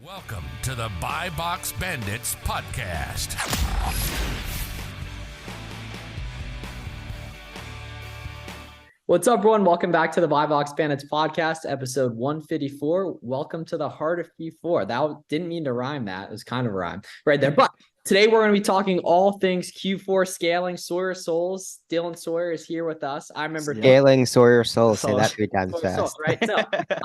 Welcome to the Buy Box Bandits podcast. What's up, everyone? Welcome back to the Buy Box Bandits podcast, episode 154. Welcome to the heart of Q4. That didn't mean to rhyme that. It was kind of a rhyme right there. But today we're going to be talking all things Q4 scaling. Sawyer Souls. Dylan Sawyer is here with us. I remember scaling Sawyer Souls. Say that 3 times fast. Souls, right? So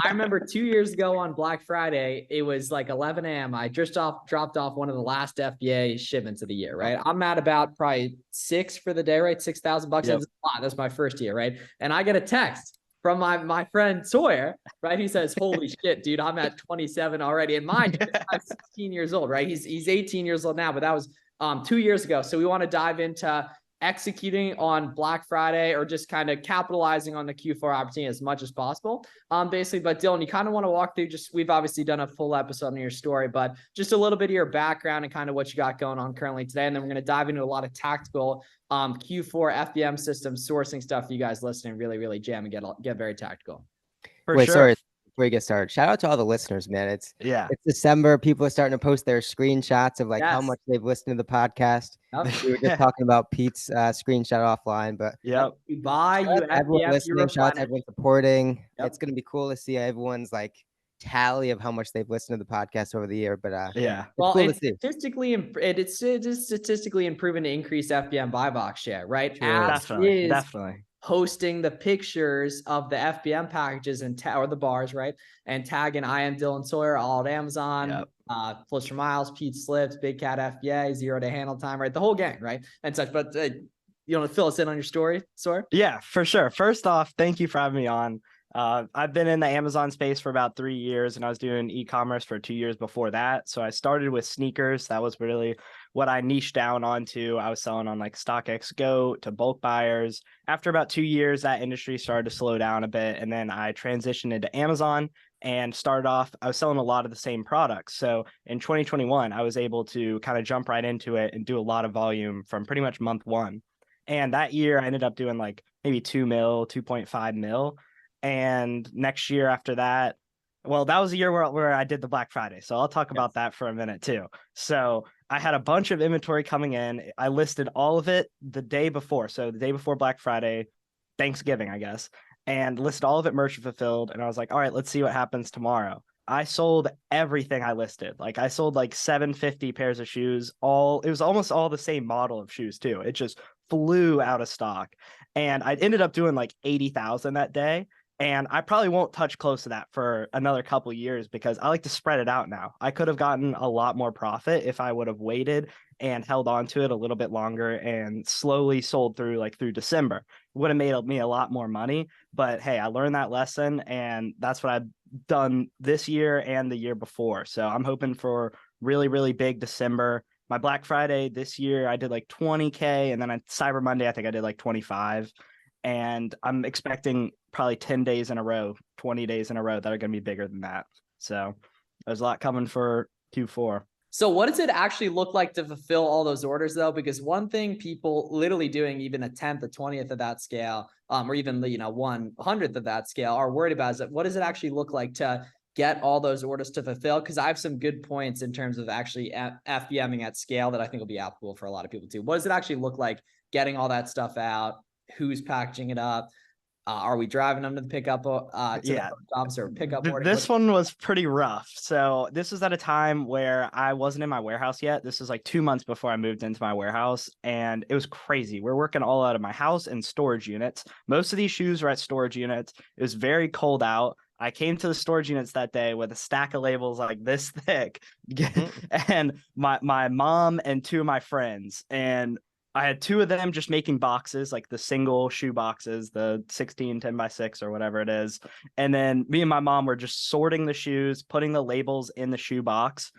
I remember 2 years ago on Black Friday, it was like 11 a.m. I just dropped off one of the last FBA shipments of the year, right? I'm at about probably $6,000 for the day, right? $6,000. Yep. That's a lot. That's my first year, right? And I get a text from my friend Sawyer, right? He says, "Holy shit, dude, I'm at 27 already." And mind you, I'm 16 years old, right? He's 18 years old now, but that was 2 years ago. So we want to dive into executing on Black Friday or just kind of capitalizing on the Q4 opportunity as much as possible. Basically, but Dylan, you kind of want to walk through we've obviously done a full episode on your story, but just a little bit of your background and kind of what you got going on currently today. And then we're going to dive into a lot of tactical Q4 FBM system sourcing stuff for you guys listening, really jam and get very tactical. Sorry, before you get started, shout out to all the listeners, man. It's December. People are starting to post their screenshots of how much they've listened to the podcast. Yep. We were just talking about Pete's screenshot offline, but you buy, you everyone listening, shout out to everyone supporting. It's going to be cool to see everyone's tally of how much they've listened to the podcast over the year. But it's statistically improving to increase FBM buy box share, right? Definitely. Posting the pictures of the FBM packages or the bars, right? And tagging I am Dylan Sawyer, all at Amazon, Plus for Miles, Pete Slips, Big Cat FBA, 0 to handle time, right? The whole gang, right? And such. But you want to fill us in on your story, Sawyer? Yeah, for sure. First off, thank you for having me on. I've been in the Amazon space for about 3 years, and I was doing e-commerce for 2 years before that. So I started with sneakers. That was really what I niched down onto. I was selling on StockX Go to bulk buyers. After about 2 years, that industry started to slow down a bit. And then I transitioned into Amazon and started off, I was selling a lot of the same products. So in 2021, I was able to kind of jump right into it and do a lot of volume from pretty much month one. And that year I ended up doing maybe 2 mil, 2.5 mil. And next year after that, well, that was a year where I did the Black Friday. So I'll talk about that for a minute too. So I had a bunch of inventory coming in. I listed all of it the day before. So the day before Black Friday, Thanksgiving, I guess, and listed all of it merchant fulfilled. And I was like, all right, let's see what happens tomorrow. I sold everything I listed. I sold 750 pairs of shoes. It was almost all the same model of shoes too. It just flew out of stock. And I ended up doing 80,000 that day. And I probably won't touch close to that for another couple of years because I like to spread it out now. I could have gotten a lot more profit if I would have waited and held on to it a little bit longer and slowly sold through December. It would have made me a lot more money. But hey, I learned that lesson, and that's what I've done this year and the year before. So I'm hoping for really big December. My Black Friday this year, I did 20K, and then on Cyber Monday, I think I did 25. And I'm expecting probably 10 days in a row, 20 days in a row that are going to be bigger than that. So there's a lot coming for Q4. So what does it actually look like to fulfill all those orders though? Because one thing people literally doing even a 10th, a 20th of that scale, or even 100th of that scale are worried about is that what does it actually look like to get all those orders to fulfill? Because I have some good points in terms of actually FBMing at scale that I think will be applicable for a lot of people too. What does it actually look like getting all that stuff out? Who's packaging it up? Are we driving them to the pickup the jobs or pickup order? This one was pretty rough. So this was at a time where I wasn't in my warehouse yet. This was 2 months before I moved into my warehouse, and it was crazy. We're working all out of my house in storage units. Most of these shoes were at storage units. It was very cold out. I came to the storage units that day with a stack of labels this thick, and my mom and 2 of my friends, and I had 2 of them just making boxes, the single shoe boxes, the 16 10x6 or whatever it is. And then me and my mom were just sorting the shoes, putting the labels in the shoe box.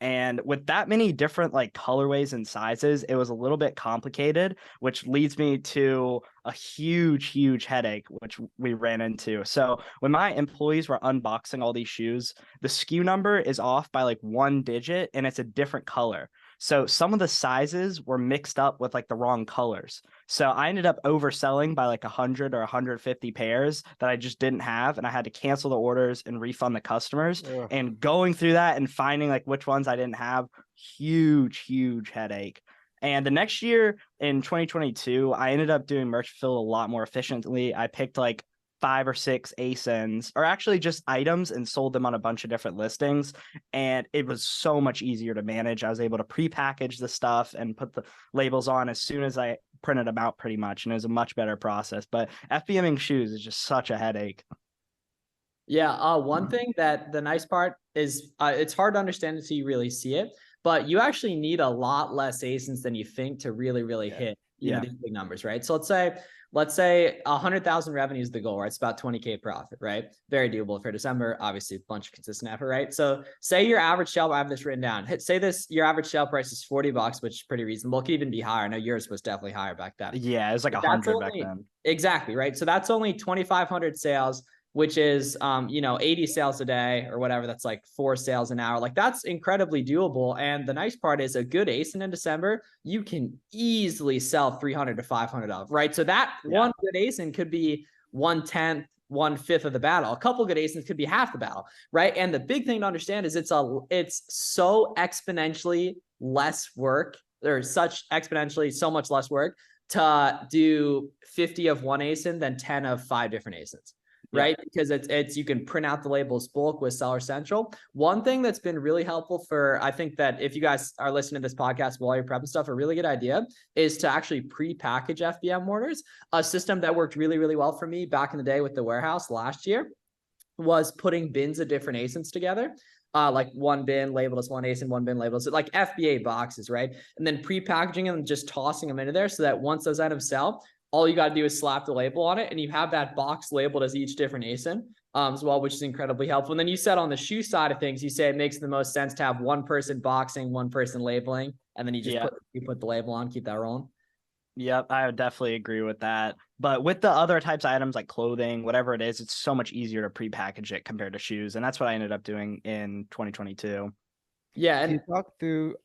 And with that many different colorways and sizes, it was a little bit complicated, which leads me to a huge headache, which we ran into. So when my employees were unboxing all these shoes, the SKU number is off by 1 digit and it's a different color. So some of the sizes were mixed up with like the wrong colors. So I ended up overselling by like 100 or 150 pairs that I just didn't have. And I had to cancel the orders and refund the customers. Ugh. And going through that and finding like which ones I didn't have, huge headache. And the next year in 2022, I ended up doing merch fill a lot more efficiently. I picked like 5 or 6 ASINs, or actually just items, and sold them on a bunch of different listings. And it was so much easier to manage. I was able to pre-package the stuff and put the labels on as soon as I printed them out pretty much. And it was a much better process. But FBMing shoes is just such a headache. Yeah. One thing that the nice part is it's hard to understand until you really see it, but you actually need a lot less ASINs than you think to really hit, you know, these big numbers, right? So let's say 100,000 revenue is the goal, right? It's about 20K profit, right? Very doable for December, obviously a bunch of consistent effort, right? So say your average shelf, I have this written down. Say your average shelf price is $40, which is pretty reasonable. It could even be higher. I know yours was definitely higher back then. Yeah, it was like 100 back then. Exactly, right? So that's only 2,500 sales, which is, 80 sales a day or whatever. That's like 4 sales an hour. Like that's incredibly doable. And the nice part is a good ASIN in December, you can easily sell 300 to 500 of, right? So that one good ASIN could be 1/10, 1/5 of the battle. A couple good ASINs could be half the battle, right? And the big thing to understand is it's so exponentially less work, or so much less work to do 50 of one ASIN than 10 of 5 different ASINs. Right? Because it's you can print out the labels bulk with Seller Central. One thing that's been really helpful I think that if you guys are listening to this podcast while you're prepping stuff, a really good idea is to actually pre-package FBM orders. A system that worked really well for me back in the day with the warehouse last year was putting bins of different ASINs together. Like one bin labeled as one ASIN, one bin labeled as like FBA boxes, right? And then pre-packaging them and just tossing them into there so that once those items sell, all you got to do is slap the label on it and you have that box labeled as each different ASIN as well, which is incredibly helpful. And then you said on the shoe side of things, you say it makes the most sense to have one person boxing, one person labeling, and then you just put the label on, keep that rolling. Yep, I would definitely agree with that. But with the other types of items like clothing, whatever it is, it's so much easier to pre-package it compared to shoes. And that's what I ended up doing in 2022. Yeah. Can you talk through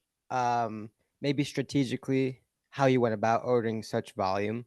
maybe strategically how you went about ordering such volume?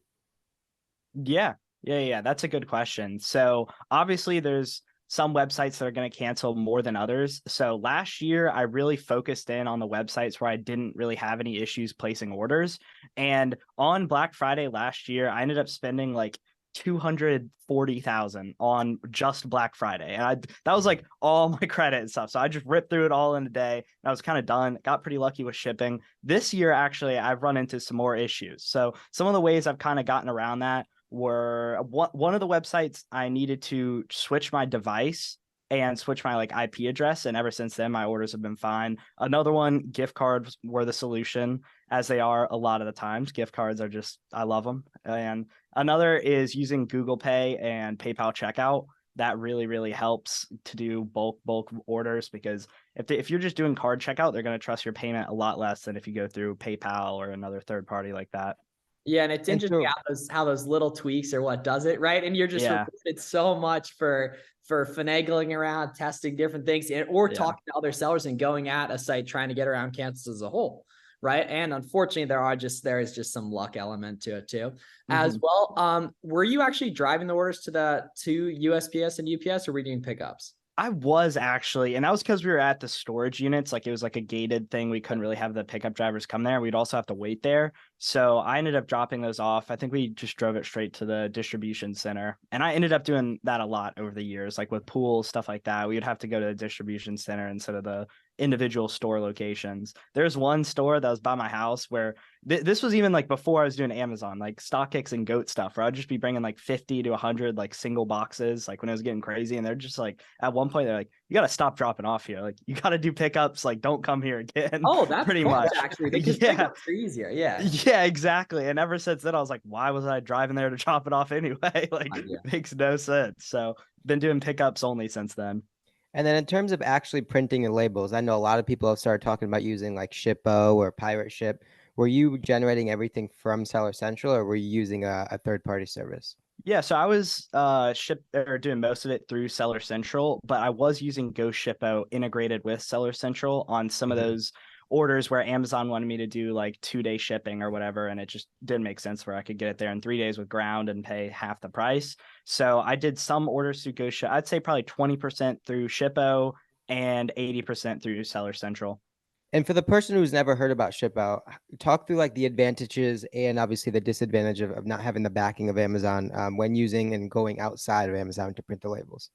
Yeah. That's a good question. So obviously there's some websites that are going to cancel more than others. So last year, I really focused in on the websites where I didn't really have any issues placing orders. And on Black Friday last year, I ended up spending like 240,000 on just Black Friday. And that was like all my credit and stuff. So I just ripped through it all in a day. And I was kind of done. Got pretty lucky with shipping. This year, actually, I've run into some more issues. So some of the ways I've kind of gotten around that were one of the websites I needed to switch my device and switch my like IP address. And ever since then, my orders have been fine. Another one, gift cards were the solution, as they are a lot of the times. Gift cards are just, I love them. And another is using Google Pay and PayPal checkout. That really helps to do bulk orders, because if you're just doing card checkout, they're going to trust your payment a lot less than if you go through PayPal or another third party like that. Yeah, and it's interesting how those little tweaks are what does it, right? And you're just rewarded so much for finagling around, testing different things, or talking to other sellers and going at a site trying to get around cancels as a whole, right? And unfortunately, there is just some luck element to it too, as well. Were you actually driving the orders to USPS and UPS, or were you doing pickups? I was actually, and that was because we were at the storage units. Like it was like a gated thing. We couldn't really have the pickup drivers come there. We'd also have to wait there. So I ended up dropping those off. I think we just drove it straight to the distribution center. And I ended up doing that a lot over the years, like with pools, stuff like that. We would have to go to the distribution center instead of the individual store locations. There's one store that was by my house where this was even like before I was doing Amazon, like StockX and Goat stuff, where I'd just be bringing like 50 to 100 like single boxes, like when it was getting crazy. And they're just like, at one point, they're like, you got to stop dropping off here. Like you got to do pickups. Like don't come here again. Oh, that's pretty much actually, because pickups are easier. Yeah, exactly. And ever since then, I was like, why was I driving there to drop it off anyway? Like makes no sense. So been doing pickups only since then. And then in terms of actually printing the labels, I know a lot of people have started talking about using like Shippo or Pirate Ship. Were you generating everything from Seller Central, or were you using a third-party service? Yeah, so I was doing most of it through Seller Central, but I was using Go Shippo integrated with Seller Central on some of those orders where Amazon wanted me to do like 2-day shipping or whatever, and it just didn't make sense where I could get it there in 3 days with ground and pay half the price. So I did some orders through GoShip. I'd say probably 20% through Shippo and 80% through Seller Central. And for the person who's never heard about Shippo, talk through like the advantages and obviously the disadvantage of not having the backing of Amazon when using and going outside of Amazon to print the labels.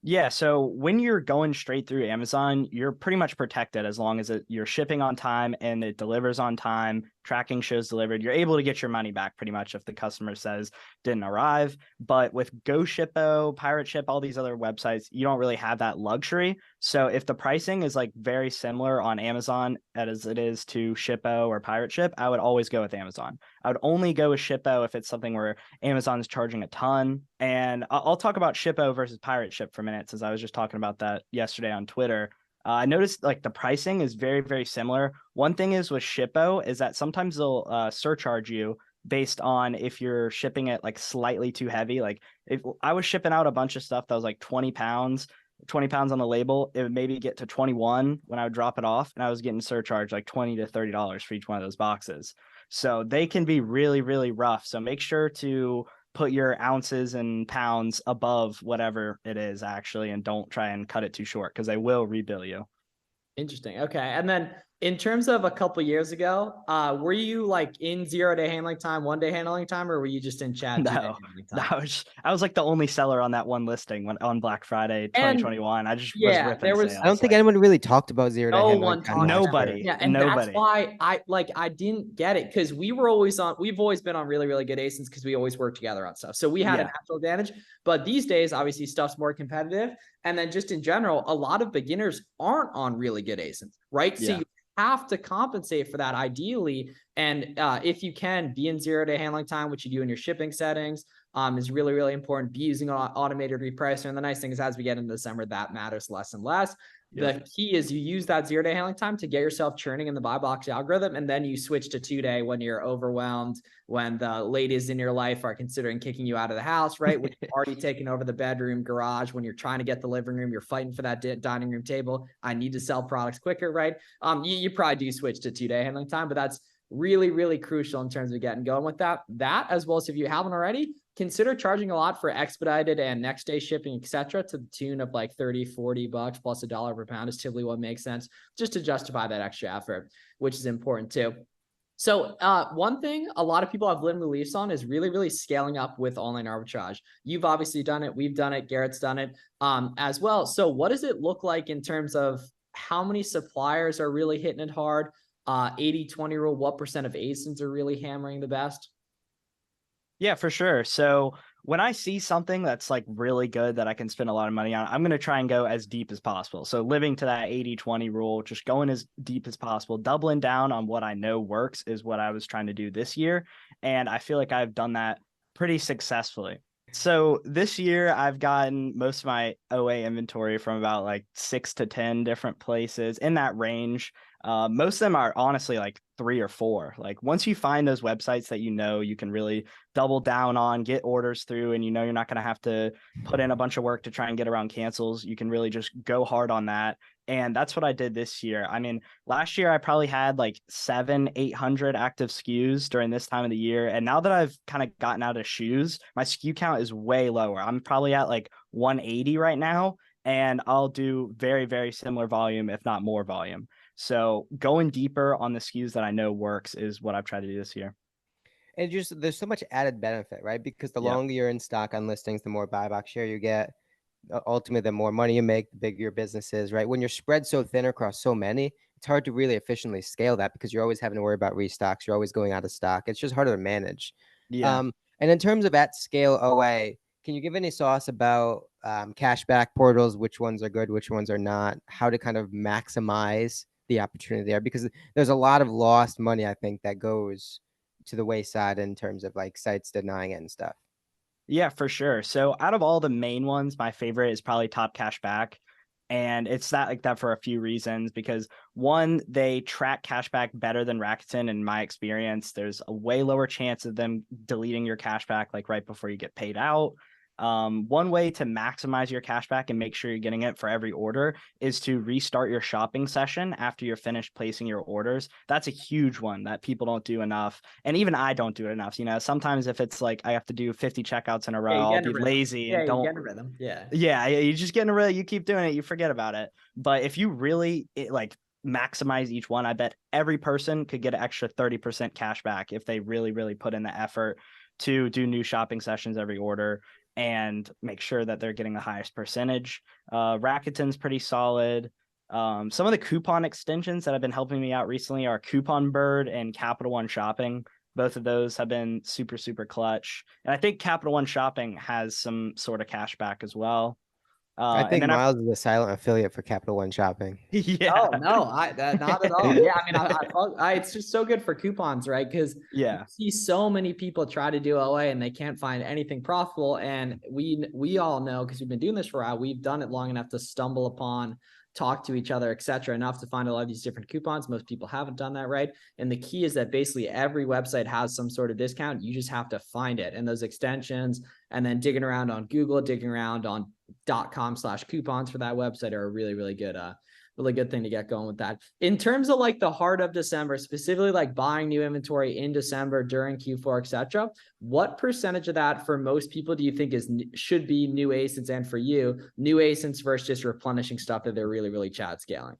Yeah, so when you're going straight through Amazon, you're pretty much protected as long as you're shipping on time and it delivers on time, tracking shows delivered. You're able to get your money back pretty much if the customer says didn't arrive. But with GoShippo, Pirate Ship, all these other websites, you don't really have that luxury. So if the pricing is like very similar on Amazon as it is to Shippo or Pirate Ship, I would always go with Amazon. I would only go with Shippo if it's something where Amazon's charging a ton. And I'll talk about Shippo versus Pirate Ship for a minute, since I was just talking about that yesterday on Twitter. I noticed like the pricing is very, very similar. One thing is with Shippo is that sometimes they'll surcharge you based on if you're shipping it like slightly too heavy. Like if I was shipping out a bunch of stuff that was like 20 pounds on the label, it would maybe get to 21 when I would drop it off, and I was getting surcharged like $20 to $30 for each one of those boxes. So they can be really, really rough. So make sure to put your ounces and pounds above whatever it is actually, and don't try and cut it too short because they will rebill you. Interesting. Okay. And then in terms of a couple years ago, were you like in 0-day handling time, 1-day handling time, or were you just in chat? No, I was like the only seller on that one listing on Black Friday 2021. I just was ripping sales. I don't think anyone really talked about 0-day handling. No one talked. Nobody. Yeah, and that's why I didn't get it, because we've always been on really, really good ASINs because we always work together on stuff. So we had a natural advantage. But these days, obviously, stuff's more competitive. And then just in general, a lot of beginners aren't on really good ASINs, right? So you have to compensate for that ideally. And if you can be in 0-day handling time, which you do in your shipping settings, is really, really important. Be using an automated repricer. And the nice thing is, as we get into December, that matters less and less. The key is you use that 0-day handling time to get yourself churning in the buy box algorithm. And then you switch to 2-day when you're overwhelmed, when the ladies in your life are considering kicking you out of the house, right? When you've already taken over the bedroom, garage, when you're trying to get the living room, you're fighting for that dining room table. I need to sell products quicker, right? You probably do switch to 2-day handling time, but that's really, really crucial in terms of getting going with that. That, as well as if you haven't already, consider charging a lot for expedited and next day shipping, etc., to the tune of like $30-$40 plus $1 per pound is typically what makes sense, just to justify that extra effort, which is important too. So one thing a lot of people have limited beliefs on is really, really scaling up with online arbitrage. You've obviously done it. We've done it. Garrett's done it as well. So what does it look like in terms of how many suppliers are really hitting it hard? 80-20 rule, what percent of ASINs are really hammering the best? Yeah, for sure. So when I see something that's like really good that I can spend a lot of money on, I'm going to try and go as deep as possible. So living to that 80-20 rule, just going as deep as possible, doubling down on what I know works is what I was trying to do this year. And I feel like I've done that pretty successfully. So this year I've gotten most of my OA inventory from about like 6 to 10 different places in that range. Most of them are honestly like 3 or 4. Like once you find those websites that you can really double down on, get orders through, and you're not going to have to put in a bunch of work to try and get around cancels, you can really just go hard on that. And that's what I did this year. I mean, last year I probably had like 700-800 active SKUs during this time of the year. And now that I've kind of gotten out of shoes, my SKU count is way lower. I'm probably at like 180 right now, and I'll do very, very similar volume, if not more volume. So going deeper on the SKUs that I know works is what I've tried to do this year. And just there's so much added benefit, right? Because the longer you're in stock on listings, the more buy box share you get. Ultimately, the more money you make, the bigger your business is, right? When you're spread so thin across so many, it's hard to really efficiently scale that because you're always having to worry about restocks. You're always going out of stock. It's just harder to manage. And in terms of at scale OA, can you give any sauce about cashback portals, which ones are good, which ones are not, how to kind of maximize the opportunity there? Because there's a lot of lost money, I think, that goes to the wayside in terms of like sites denying it and stuff. Yeah, for sure. So out of all the main ones, my favorite is probably Top Cashback. And it's that like that for a few reasons, because one, they track cashback better than Rakuten in my experience. There's a way lower chance of them deleting your cashback like right before you get paid out. One way to maximize your cash back and make sure you're getting it for every order is to restart your shopping session after you're finished placing your orders. That's a huge one that people don't do enough. And even I don't do it enough. Sometimes if it's like I have to do 50 checkouts in a row, I'll be lazy and don't. You get a rhythm. Yeah, you just get in a rhythm. You keep doing it, you forget about it. But if you really maximize each one, I bet every person could get an extra 30% cash back if they really, really put in the effort to do new shopping sessions every order and make sure that they're getting the highest percentage. Rakuten's pretty solid. Some of the coupon extensions that have been helping me out recently are Coupon Bird and Capital One Shopping. Both of those have been super, super clutch. And I think Capital One Shopping has some sort of cash back as well. I think Miles is a silent affiliate for Capital One Shopping. Yeah. Oh, no, not at all. Yeah, I mean, it's just so good for coupons, right? Because you see so many people try to do OA and they can't find anything profitable. And we all know, because we've been doing this for a while, we've done it long enough to stumble upon, talk to each other, etc., enough to find a lot of these different coupons. Most people haven't done that, right? And the key is that basically every website has some sort of discount. You just have to find it, and those extensions, and then digging around on Google, digging around on .com/coupons for that website are a really, really good thing to get going with that. In terms of like the heart of December, specifically like buying new inventory in December during Q4, etc., what percentage of that for most people do you think should be new ASINs, and for you, new ASINs versus just replenishing stuff that they're really, really chat scaling?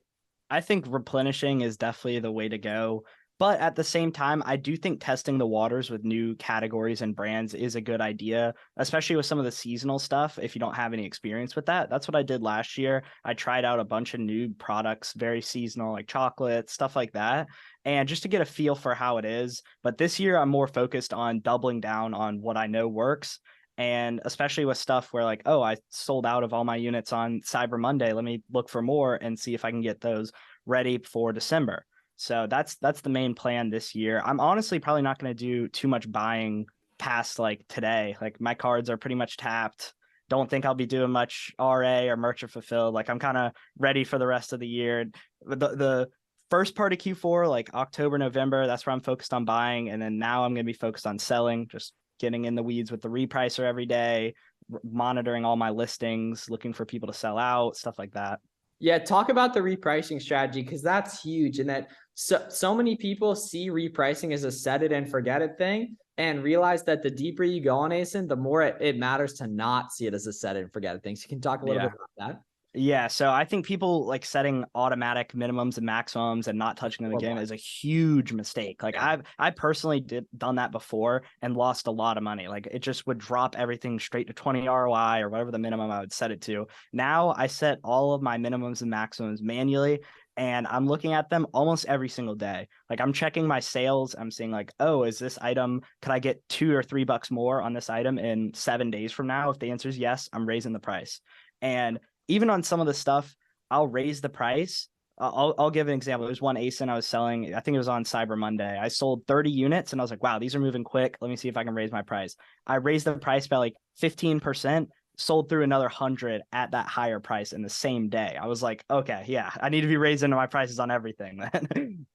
I think replenishing is definitely the way to go. But at the same time, I do think testing the waters with new categories and brands is a good idea, especially with some of the seasonal stuff. If you don't have any experience with that, that's what I did last year. I tried out a bunch of new products, very seasonal, like chocolate, stuff like that, and just to get a feel for how it is. But this year, I'm more focused on doubling down on what I know works. And especially with stuff where like, oh, I sold out of all my units on Cyber Monday. Let me look for more and see if I can get those ready for December. So that's the main plan this year. I'm honestly probably not going to do too much buying past like today. Like my cards are pretty much tapped. Don't think I'll be doing much RA or merchant fulfilled. Like I'm kind of ready for the rest of the year. The first part of Q4, like October, November, that's where I'm focused on buying. And then now I'm going to be focused on selling, just getting in the weeds with the repricer every day, monitoring all my listings, looking for people to sell out, stuff like that. Yeah, talk about the repricing strategy, because that's huge. And that so many people see repricing as a set it and forget it thing, and realize that the deeper you go on ASIN, the more it matters to not see it as a set it and forget it thing. So you can talk a little bit about that. Yeah, so I think people like setting automatic minimums and maximums and not touching them again is a huge mistake. Like I personally done that before and lost a lot of money. Like it just would drop everything straight to 20 ROI or whatever the minimum I would set it to. Now I set all of my minimums and maximums manually, and I'm looking at them almost every single day. Like I'm checking my sales. I'm seeing like, oh, is this item, could I get $2 or $3 more on this item in 7 days from now? If the answer is yes, I'm raising the price. And even on some of the stuff, I'll raise the price. I'll give an example. There's one ASIN I was selling. I think it was on Cyber Monday. I sold 30 units and I was like, wow, these are moving quick. Let me see if I can raise my price. I raised the price by like 15%, sold through another 100 at that higher price in the same day. I was like, okay, yeah, I need to be raising my prices on everything. And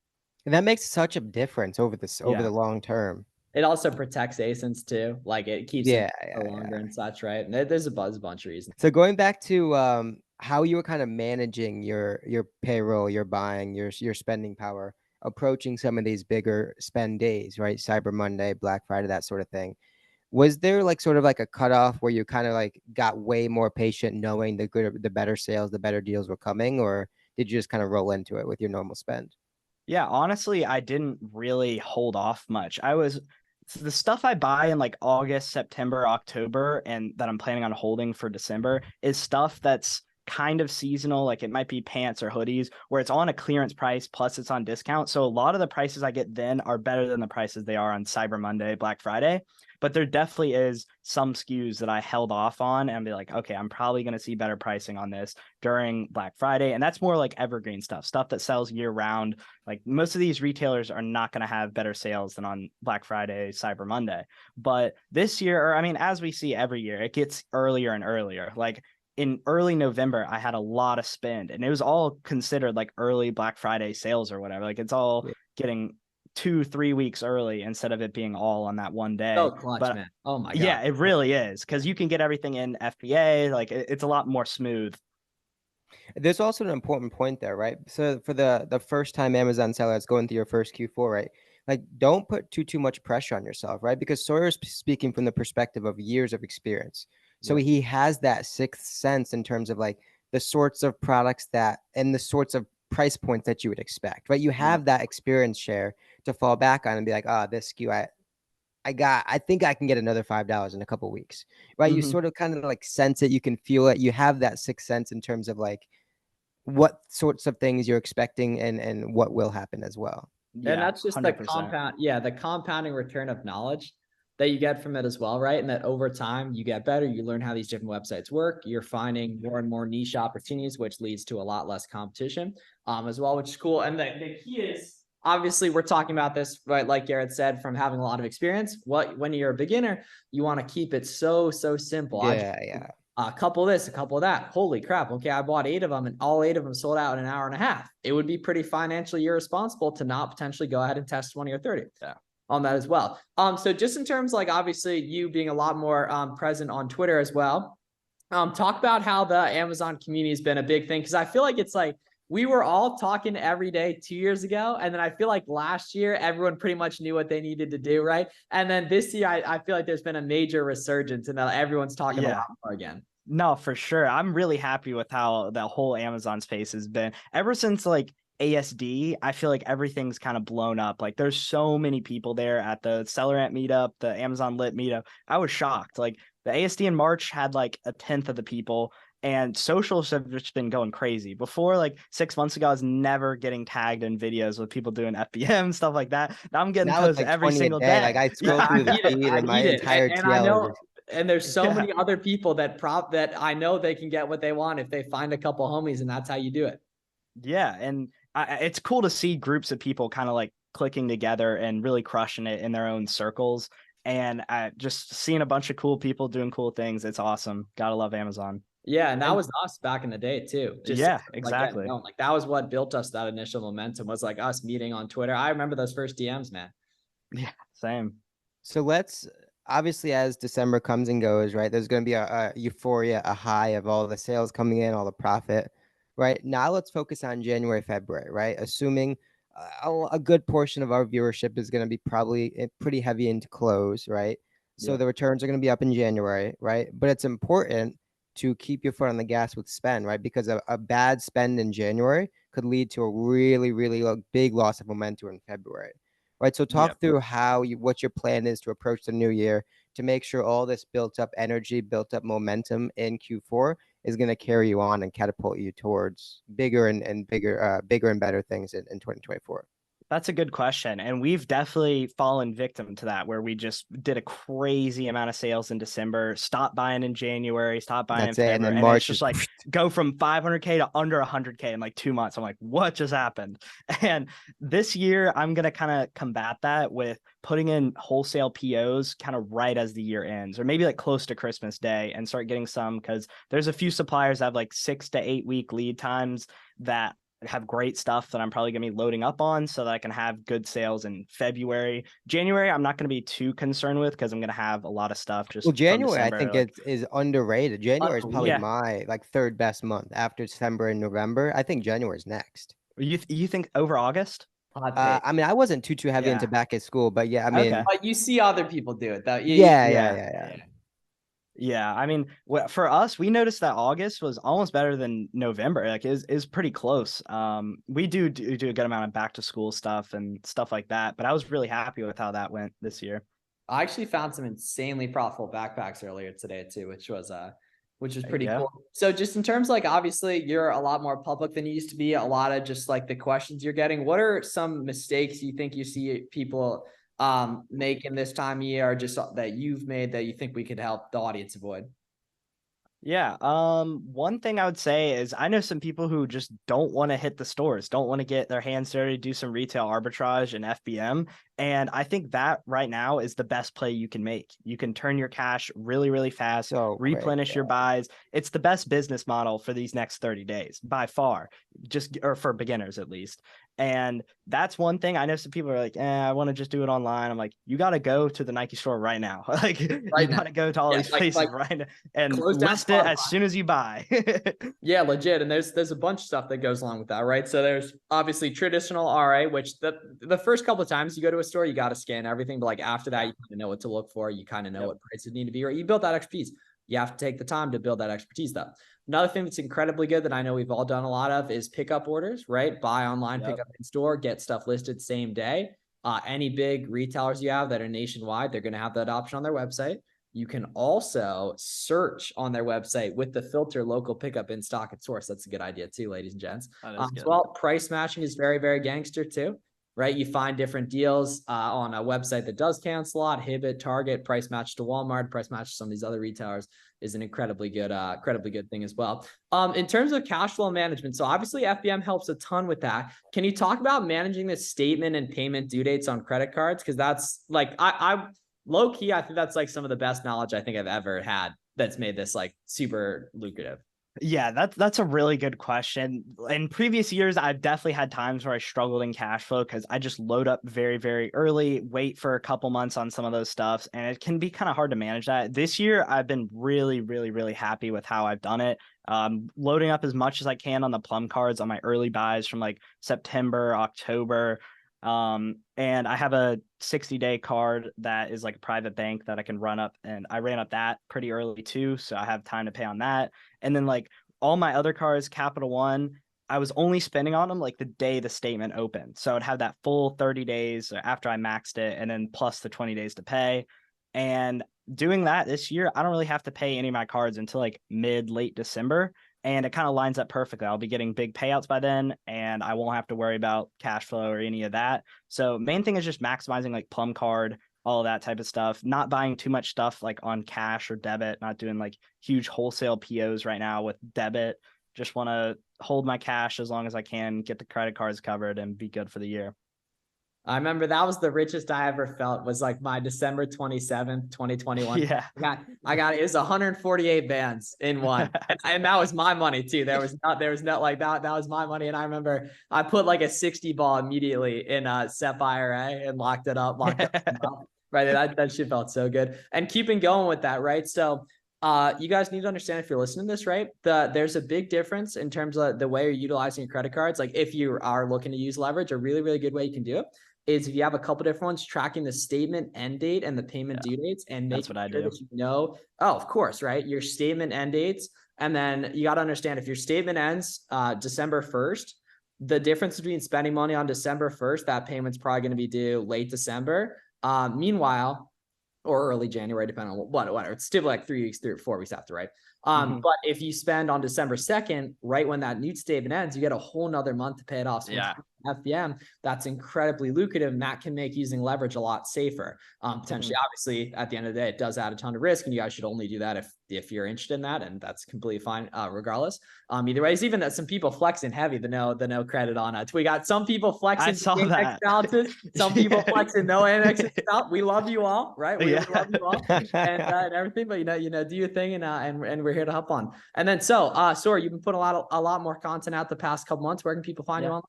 that makes such a difference over the long term. It also protects ASINs too. Like it keeps it for longer and such, right? And there's a bunch of reasons. So going back to how you were kind of managing your payroll, your buying, your spending power, approaching some of these bigger spend days, right? Cyber Monday, Black Friday, that sort of thing. Was there like sort of like a cutoff where you kind of like got way more patient knowing the better sales, the better deals were coming, or did you just kind of roll into it with your normal spend? Yeah, honestly, I didn't really hold off much. The stuff I buy in like August, September, October, and that I'm planning on holding for December is stuff that's kind of seasonal. Like it might be pants or hoodies where it's on a clearance price plus it's on discount. So a lot of the prices I get then are better than the prices they are on Cyber Monday, Black Friday. But there definitely is some SKUs that I held off on and be like, okay, I'm probably going to see better pricing on this during Black Friday. And that's more like evergreen stuff that sells year round. Like most of these retailers are not going to have better sales than on Black Friday, Cyber Monday. But this year, or I mean, as we see every year, it gets earlier and earlier. Like in early November, I had a lot of spend and it was all considered like early Black Friday sales or whatever. Like it's all getting 2-3 weeks early instead of it being all on that one day. So clutch, but man. Oh my God. Yeah, it really is, because you can get everything in FBA. Like it's a lot more smooth. There's also an important point there, right? So for the first time Amazon seller that's going through your first Q4, right? Like, don't put too much pressure on yourself, right? Because Sawyer's speaking from the perspective of years of experience. So he has that sixth sense in terms of like the sorts of products that and the sorts of price points that you would expect, right? You have that experience share to fall back on and be like, oh, this SKU I think I can get another $5 in a couple of weeks, right? You sort of kind of like sense it, you can feel it, you have that sixth sense in terms of like what sorts of things you're expecting and what will happen as well. And that's just 100%. the compounding return of knowledge that you get from it as well, right? And that over time you get better, you learn how these different websites work, you're finding more and more niche opportunities, which leads to a lot less competition as well, which is cool. And the key is, obviously we're talking about this, right? Like Garrett said, from having a lot of experience, when you're a beginner, you want to keep it so simple. A couple of this, a couple of that. Holy crap. Okay, I bought 8 of them and all 8 of them sold out in an hour and a half. It would be pretty financially irresponsible to not potentially go ahead and test 20 or 30 on that as well. So just in terms, like, obviously you being a lot more present on Twitter as well, talk about how the Amazon community has been a big thing. Cause I feel like it's like, we were all talking every day 2 years ago. And then I feel like last year, everyone pretty much knew what they needed to do, right? And then this year, I feel like there's been a major resurgence and everyone's talking a lot more again. No, for sure. I'm really happy with how the whole Amazon space has been. Ever since like ASD, I feel like everything's kind of blown up. Like there's so many people there at the Sellerant meetup, the Amazon Lit meetup. I was shocked. Like the ASD in March had like 1/10 of the people. And socials have just been going crazy. Before, like 6 months ago, I was never getting tagged in videos with people doing FBM, stuff like that. Now I'm getting posts like every single day. Like I scroll through the feed and my entire TL. I know, and there's so many other people that I know they can get what they want if they find a couple homies, and that's how you do it. Yeah, and it's cool to see groups of people kind of like clicking together and really crushing it in their own circles. And just seeing a bunch of cool people doing cool things. It's awesome. Gotta love Amazon. Yeah, and that was us back in the day too. Exactly. Like that was what built us that initial momentum, was like us meeting on Twitter. I remember those first DMs, man. Yeah, same. So let's obviously, as December comes and goes, right? There's going to be a euphoria, a high of all the sales coming in, all the profit, right? Now let's focus on January, February, right? Assuming a good portion of our viewership is going to be probably pretty heavy into close, right? So the returns are going to be up in January, right? But it's important to keep your foot on the gas with spend, right? Because a bad spend in January could lead to a really, really big loss of momentum in February, right? So talk through what your plan is to approach the new year to make sure all this built up energy, built up momentum in Q4 is going to carry you on and catapult you towards bigger and better things in 2024. That's a good question. And we've definitely fallen victim to that, where we just did a crazy amount of sales in December, stopped buying in January, stopped buying in February. And then March, it's just like go from 500K to under 100K in like 2 months. I'm like, what just happened? And this year, I'm going to kind of combat that with putting in wholesale POs kind of right as the year ends, or maybe like close to Christmas Day, and start getting some, because there's a few suppliers that have like 6 to 8 week lead times that have great stuff that I'm probably going to be loading up on so that I can have good sales in February. January, I'm not going to be too concerned with, because I'm going to have a lot of stuff. Just January, I think it is underrated. January is probably my like third best month after December and November. I think January is next. You think over August? I mean, I wasn't too heavy into back at school, but yeah, I mean, but you see other people do it though. Yeah, I mean, for us, we noticed that August was almost better than November. Like, is pretty close. We do a good amount of back to school stuff and stuff like that, but I was really happy with how that went this year. I actually found some insanely profitable backpacks earlier today too, which was pretty cool. So just in terms, like, obviously you're a lot more public than you used to be. A lot of just like the questions you're getting. What are some mistakes you think you see people making this time of year, or just that you've made that you think we could help the audience avoid? Yeah. One thing I would say is I know some people who just don't want to hit the stores, don't want to get their hands dirty, do some retail arbitrage and FBM. And I think that right now is the best play you can make. You can turn your cash really, really fast, replenish your buys. It's the best business model for these next 30 days by far, or for beginners at least. And that's one thing. I know some people are like, I want to just do it online. I'm like, you got to go to the Nike store right now. Like, you got to go to all these places right now and list it as soon as you buy. Yeah, legit. And there's a bunch of stuff that goes along with that, right? So there's obviously traditional RA, which the first couple of times you go to a store, you got to scan everything. But like after that, you kind of know what to look for. You kind of know what prices need to be, right? You build that expertise. You have to take the time to build that expertise though. Another thing that's incredibly good that I know we've all done a lot of is pickup orders, right? Buy online, pick up in store, get stuff listed same day. Any big retailers you have that are nationwide, they're going to have that option on their website. You can also search on their website with the filter local pickup in stock at source. That's a good idea too, ladies and gents. As well, price matching is very, very gangster too, right? You find different deals on a website that does cancel a lot, Hibbett, Target, price match to Walmart, price match to some of these other retailers is an incredibly good thing as well. In terms of cash flow management, so obviously FBM helps a ton with that. Can you talk about managing the statement and payment due dates on credit cards? Because that's like, I low key, I think that's like some of the best knowledge I think I've ever had that's made this like super lucrative. Yeah, that's a really good question. In previous years, I've definitely had times where I struggled in cash flow because I just load up very, very early, wait for a couple months on some of those stuffs, and it can be kind of hard to manage that. This year, I've been really, really, really happy with how I've done it. Loading up as much as I can on the Plum cards on my early buys from like September, October. And I have a 60-day card that is like a private bank that I can run up, and I ran up that pretty early too, so I have time to pay on that. And then like all my other cards, Capital One, I was only spending on them like the day the statement opened, so I'd have that full 30 days after I maxed it, and then plus the 20 days to pay. And doing that this year, I don't really have to pay any of my cards until like late December. And it kind of lines up perfectly. I'll be getting big payouts by then, and I won't have to worry about cash flow or any of that. So main thing is just maximizing like Plum card, all of that type of stuff, not buying too much stuff like on cash or debit, not doing like huge wholesale POs right now with debit. Just want to hold my cash as long as I can, get the credit cards covered, and be good for the year. I remember that was the richest I ever felt, was like my December 27th, 2021. Yeah. I got it. It was 148 bands in one. and that was my money too. There was not like that. That was my money. And I remember I put like a 60 ball immediately in a SEP IRA and locked it up. Right. That shit felt so good. And keeping going with that, right? So you guys need to understand, if you're listening to this, right, there's a big difference in terms of the way you're utilizing your credit cards. Like if you are looking to use leverage, a really, really good way you can do it is if you have a couple different ones, tracking the statement end date and the payment due dates, and making sure that you know, of course, right, your statement end dates. And then you got to understand, if your statement ends December 1st, the difference between spending money on December 1st, that payment's probably going to be due late December. Meanwhile, or early January, depending on whatever. It's still like 3 weeks, 3 or 4 weeks after, right? But if you spend on December 2nd, right when that new statement ends, you get a whole nother month to pay it off. So FBM, that's incredibly lucrative, and that can make using leverage a lot safer. Potentially, obviously, at the end of the day, it does add a ton of risk, and you guys should only do that if you're interested in that, and that's completely fine, regardless. Either way, even that some people flexing heavy the no credit on it. We got some people flexing Amex balances, some people flexing no Amex. We love you all, right? We love you all and everything, but you know, do your thing, and we're here to help on. And then Sawyer, you've been putting a lot more content out the past couple months. Where can people find you online?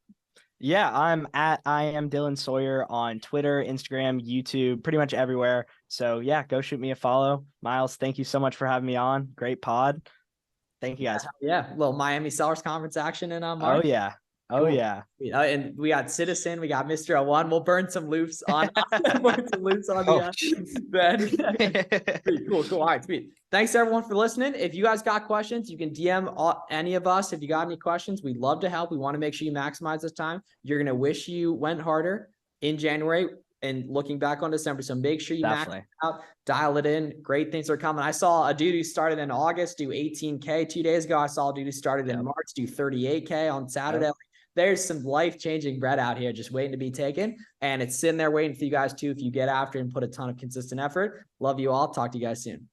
Yeah, I'm at I am Dylan Sawyer on Twitter, Instagram, YouTube, pretty much everywhere. So yeah, go shoot me a follow. Miles, thank you so much for having me on. Great pod. Thank you guys. Yeah, little Miami Sellers Conference action in March. Oh yeah. Oh cool. Yeah. And we got Citizen, we got Mr. O1. We'll burn some loops on the bed. Cool. All right, sweet. Thanks everyone for listening. If you guys got questions, you can DM any of us. If you got any questions, we'd love to help. We want to make sure you maximize this time. You're gonna wish you went harder in January and looking back on December. So make sure you max it out, dial it in. Great things are coming. I saw a dude who started in August do 18K 2 days ago. I saw a dude who started in March do 38K on Saturday. There's some life-changing bread out here just waiting to be taken, and it's sitting there waiting for you guys too if you get after and put a ton of consistent effort. Love you all. Talk to you guys soon.